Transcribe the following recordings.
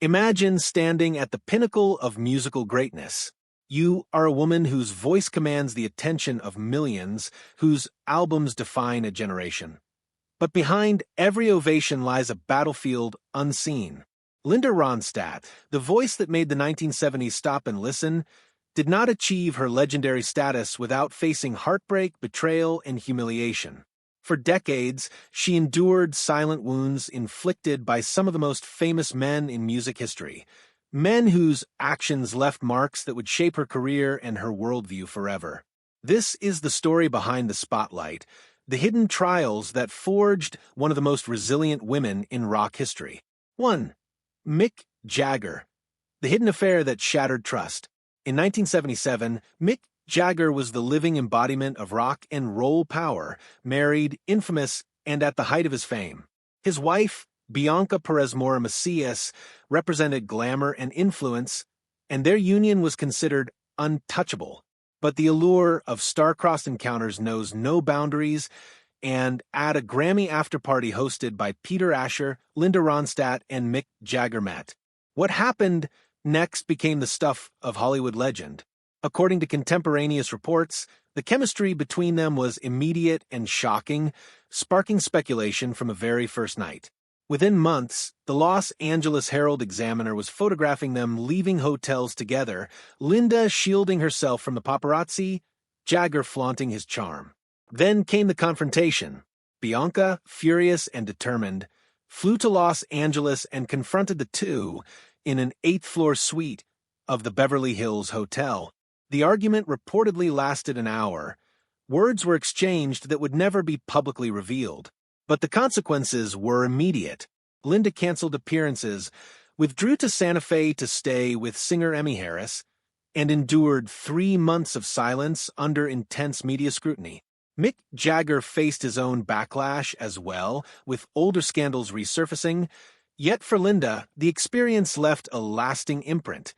Imagine standing at the pinnacle of musical greatness. You are a woman whose voice commands the attention of millions, whose albums define a generation. But behind every ovation lies a battlefield unseen. Linda Ronstadt, the voice that made the 1970s stop and listen, did not achieve her legendary status without facing heartbreak, betrayal, and humiliation. For decades, she endured silent wounds inflicted by some of the most famous men in music history, men whose actions left marks that would shape her career and her worldview forever. This is the story behind the spotlight, the hidden trials that forged one of the most resilient women in rock history. 1. Mick Jagger, the hidden affair that shattered trust. In 1977, Mick Jagger was the living embodiment of rock and roll power, married, infamous, and at the height of his fame. His wife, Bianca Perez Mora Macias, represented glamour and influence, and their union was considered untouchable. But the allure of star-crossed encounters knows no boundaries, and at a Grammy after-party hosted by Peter Asher, Linda Ronstadt, and Mick Jagger met. What happened next became the stuff of Hollywood legend. According to contemporaneous reports, the chemistry between them was immediate and shocking, sparking speculation from a very first night. Within months, the Los Angeles Herald-Examiner was photographing them leaving hotels together, Linda shielding herself from the paparazzi, Jagger flaunting his charm. Then came the confrontation. Bianca, furious and determined, flew to Los Angeles and confronted the two in an 8th-floor suite of the Beverly Hills Hotel. The argument reportedly lasted an hour. Words were exchanged that would never be publicly revealed. But the consequences were immediate. Linda canceled appearances, withdrew to Santa Fe to stay with singer Emmy Harris, and endured 3 months of silence under intense media scrutiny. Mick Jagger faced his own backlash as well, with older scandals resurfacing. Yet for Linda, the experience left a lasting imprint.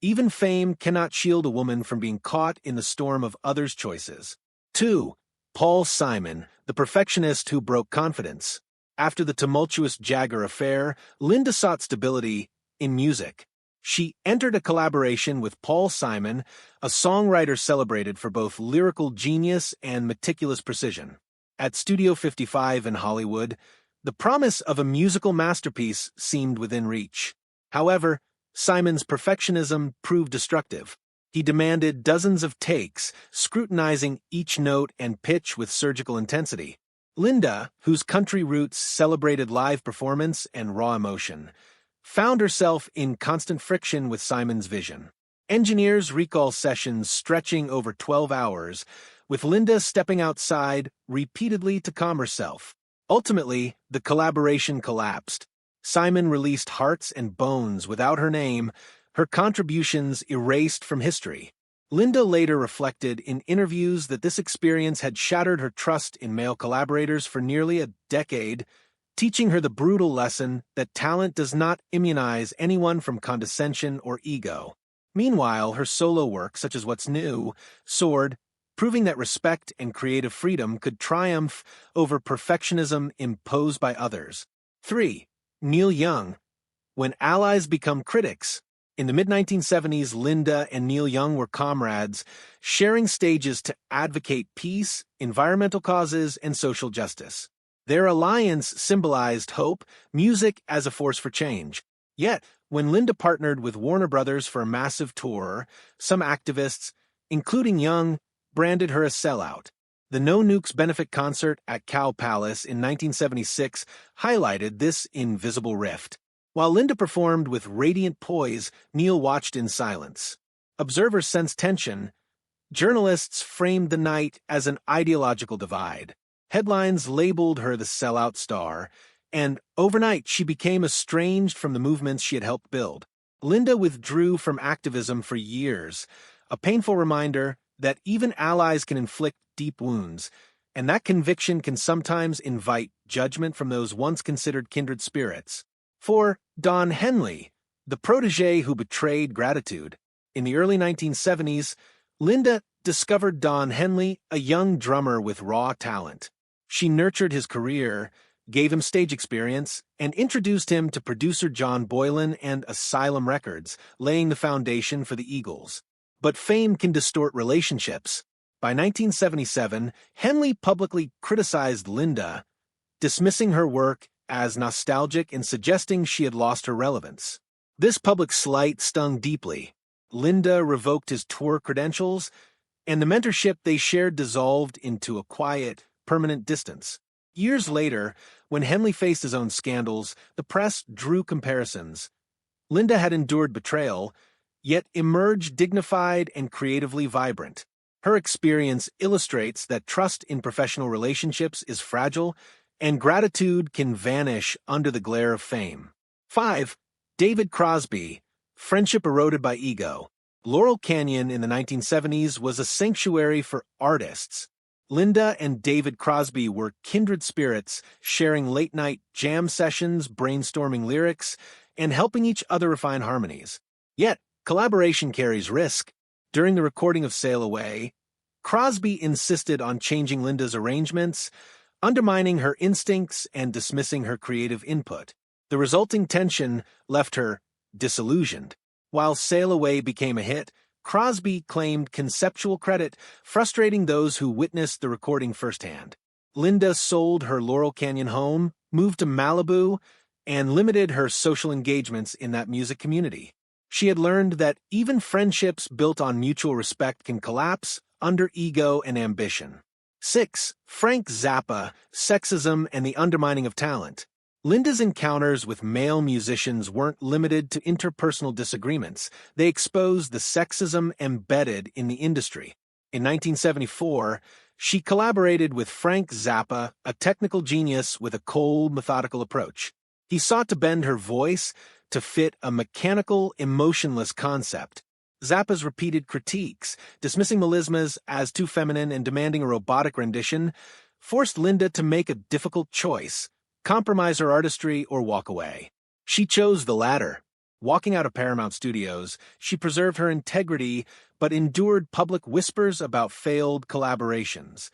Even fame cannot shield a woman from being caught in the storm of others' choices. 2. Paul Simon, the perfectionist who broke confidence. After the tumultuous Jagger affair, Linda sought stability in music. She entered a collaboration with Paul Simon, a songwriter celebrated for both lyrical genius and meticulous precision. At Studio 55 in Hollywood, the promise of a musical masterpiece seemed within reach. However, Simon's perfectionism proved destructive. He demanded dozens of takes, scrutinizing each note and pitch with surgical intensity. Linda, whose country roots celebrated live performance and raw emotion, found herself in constant friction with Simon's vision. Engineers recall sessions stretching over 12 hours, with Linda stepping outside repeatedly to calm herself. Ultimately, the collaboration collapsed. Simon released Hearts and Bones without her name, her contributions erased from history. Linda later reflected in interviews that this experience had shattered her trust in male collaborators for nearly a decade, teaching her the brutal lesson that talent does not immunize anyone from condescension or ego. Meanwhile, her solo work, such as What's New, soared, proving that respect and creative freedom could triumph over perfectionism imposed by others. 3. Neil Young. When allies become critics. In the mid-1970s, Linda and Neil Young were comrades, sharing stages to advocate peace, environmental causes, and social justice. Their alliance symbolized hope, music as a force for change. Yet, when Linda partnered with Warner Brothers for a massive tour, some activists, including Young, branded her a sellout. The No Nukes benefit concert at Cow Palace in 1976 highlighted this invisible rift. While Linda performed with radiant poise, Neil watched in silence. Observers sensed tension. Journalists framed the night as an ideological divide. Headlines labeled her the sellout star, and overnight she became estranged from the movements she had helped build. Linda withdrew from activism for years, a painful reminder that even allies can inflict deep wounds, and that conviction can sometimes invite judgment from those once considered kindred spirits. 4. Don Henley, the protege who betrayed gratitude. In the early 1970s, Linda discovered Don Henley, a young drummer with raw talent. She nurtured his career, gave him stage experience, and introduced him to producer John Boylan and Asylum Records, laying the foundation for the Eagles. But fame can distort relationships. By 1977, Henley publicly criticized Linda, dismissing her work as nostalgic and suggesting she had lost her relevance. This public slight stung deeply. Linda revoked his tour credentials, and the mentorship they shared dissolved into a quiet, permanent distance. Years later, when Henley faced his own scandals, the press drew comparisons. Linda had endured betrayal, yet emerged dignified and creatively vibrant. Her experience illustrates that trust in professional relationships is fragile, and gratitude can vanish under the glare of fame. 5. David Crosby, Friendship Eroded by Ego. Laurel Canyon in the 1970s was a sanctuary for artists. Linda and David Crosby were kindred spirits, sharing late-night jam sessions, brainstorming lyrics, and helping each other refine harmonies. Yet, collaboration carries risk. During the recording of Sail Away, Crosby insisted on changing Linda's arrangements, undermining her instincts and dismissing her creative input. The resulting tension left her disillusioned. While Sail Away became a hit, Crosby claimed conceptual credit, frustrating those who witnessed the recording firsthand. Linda sold her Laurel Canyon home, moved to Malibu, and limited her social engagements in that music community. She had learned that even friendships built on mutual respect can collapse under ego and ambition. 6. Frank Zappa, Sexism and the Undermining of Talent. Linda's encounters with male musicians weren't limited to interpersonal disagreements. They exposed the sexism embedded in the industry. In 1974, she collaborated with Frank Zappa, a technical genius with a cold, methodical approach. He sought to bend her voice to fit a mechanical, emotionless concept. Zappa's repeated critiques, dismissing melismas as too feminine and demanding a robotic rendition, forced Linda to make a difficult choice: compromise her artistry or walk away. She chose the latter. Walking out of Paramount Studios, she preserved her integrity but endured public whispers about failed collaborations.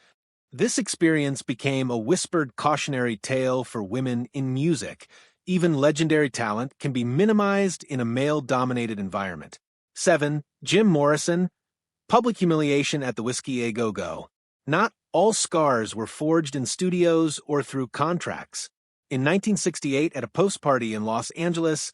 This experience became a whispered cautionary tale for women in music. Even legendary talent can be minimized in a male-dominated environment. 7. Jim Morrison, Public Humiliation at the Whiskey A Go-Go. Not all scars were forged in studios or through contracts. In 1968, at a post-party in Los Angeles,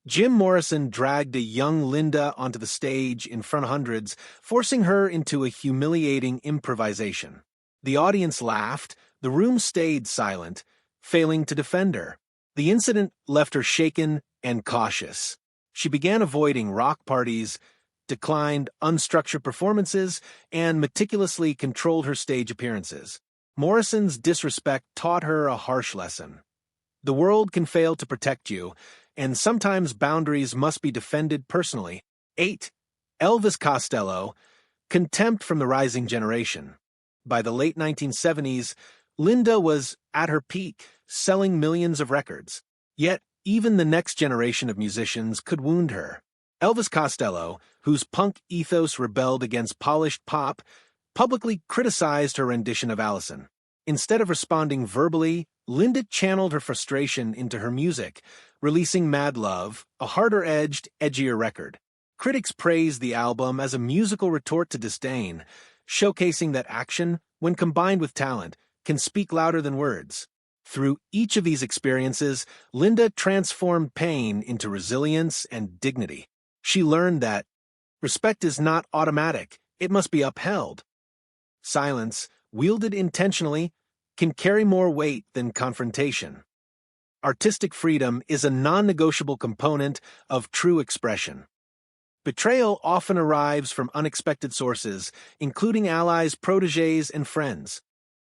Jim Morrison dragged a young Linda onto the stage in front of hundreds, forcing her into a humiliating improvisation. The audience laughed, the room stayed silent, failing to defend her. The incident left her shaken and cautious. She began avoiding rock parties, declined unstructured performances, and meticulously controlled her stage appearances. Morrison's disrespect taught her a harsh lesson. The world can fail to protect you, and sometimes boundaries must be defended personally. 8. Elvis Costello, Contempt from the Rising Generation. By the late 1970s, Linda was at her peak, selling millions of records. Yet, even the next generation of musicians could wound her. Elvis Costello, whose punk ethos rebelled against polished pop, publicly criticized her rendition of Allison. Instead of responding verbally, Linda channeled her frustration into her music, releasing Mad Love, a harder-edged, edgier record. Critics praised the album as a musical retort to disdain, showcasing that action, when combined with talent, can speak louder than words. Through each of these experiences, Linda transformed pain into resilience and dignity. She learned that respect is not automatic, it must be upheld. Silence, wielded intentionally, can carry more weight than confrontation. Artistic freedom is a non-negotiable component of true expression. Betrayal often arrives from unexpected sources, including allies, protégés, and friends.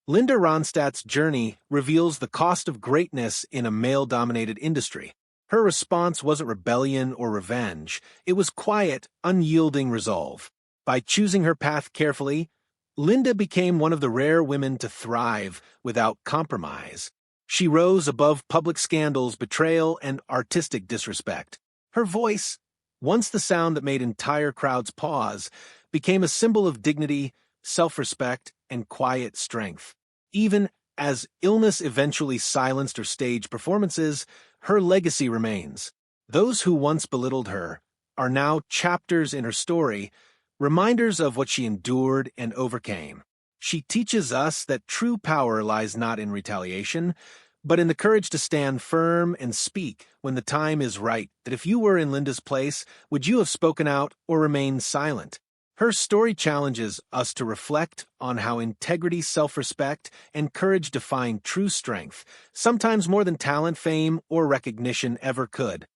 Linda Ronstadt's journey reveals the cost of greatness in a male-dominated industry. Her response wasn't rebellion or revenge. It was quiet, unyielding resolve. By choosing her path carefully, Linda became one of the rare women to thrive without compromise. She rose above public scandals, betrayal, and artistic disrespect. Her voice, once the sound that made entire crowds pause, became a symbol of dignity, self-respect, and quiet strength. Even As illness eventually silenced her stage performances, her legacy remains. Those who once belittled her are now chapters in her story, reminders of what she endured and overcame. She teaches us that true power lies not in retaliation, but in the courage to stand firm and speak when the time is right. That if you were in Linda's place, would you have spoken out or remained silent? Her story challenges us to reflect on how integrity, self-respect, and courage define true strength, sometimes more than talent, fame, or recognition ever could.